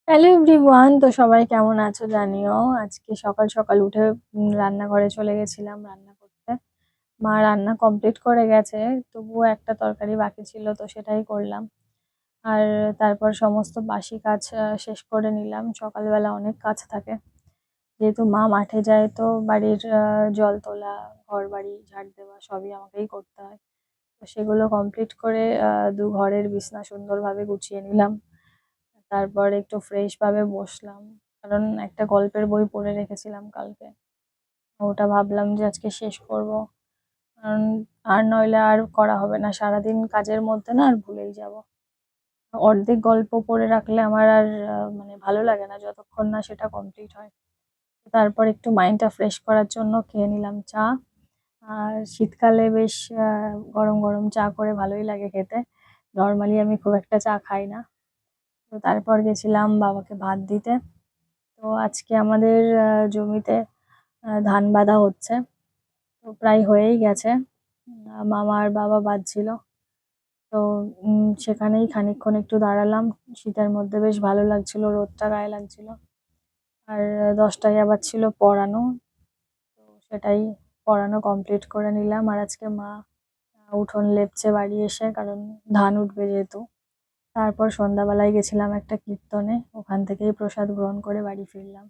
Hello everyone, তো সবাই কেমন আছো জানিও। আজকে সকাল সকাল উঠে রান্নাঘরে চলে গেছিলাম রান্না করতে। মা রান্না কমপ্লিট করে গেছে, তবুও একটা তরকারি বাকি ছিল, তো সেটাই করলাম। আর তারপর সমস্ত বাসি কাজ শেষ করে নিলাম। সকালবেলা অনেক কাজ থাকে, যেহেতু মা মাঠে যায়, তো বাড়ির জল তোলা, ঘর বাড়ি ঝাড় দেওয়া সবই আমাকেই করতে হয়। তো সেগুলো কমপ্লিট করে দু ঘরের বিছনা সুন্দরভাবে গুছিয়ে নিলাম। তারপর একটু ফ্রেশ ভাবে বসলাম, কারণ একটা গল্পের বই পড়ে রেখেছিলাম কালকে। ওটা ভাবলাম যে আজকে শেষ করব, কারণ আর নইলে আর করা হবে না। সারাদিন কাজের মধ্যে না আর ভুলেই যাব। অর্ধেক গল্প পড়ে রাখলে আমার আর মানে ভালো লাগে না যতক্ষণ না সেটা কমপ্লিট হয়। তারপর একটু মাইন্ডটা ফ্রেশ করার জন্য খেয়ে নিলাম চা। আর শীতকালে বেশ গরম গরম চা করে ভালোই লাগে খেতে। নর্মালি আমি খুব একটা চা খাই না। তো তারপর গেছিলাম বাবাকে ভাত দিতে। তো আজকে আমাদের জমিতে ধান বাঁধা হচ্ছে, তো প্রায় হয়েই গেছে। মামা আর বাবা বাঁধছিল। তো সেখানেই খানিকক্ষণ একটু দাঁড়ালাম। শীতের মধ্যে বেশ ভালো লাগছিল, রোদটা গায়ে লাগছিল। আর 10টায় আবার ছিল পড়ানো, তো সেটাই পড়ানো কমপ্লিট করে নিলাম। আর আজকে মা উঠোন লেপছে বাড়ি এসে, কারণ ধান উঠবে যেহেতু। তারপর সন্ধ্যাবেলায় গেছিলাম একটা কীর্তনে, ওখান থেকেই প্রসাদ গ্রহণ করে বাড়ি ফিরলাম।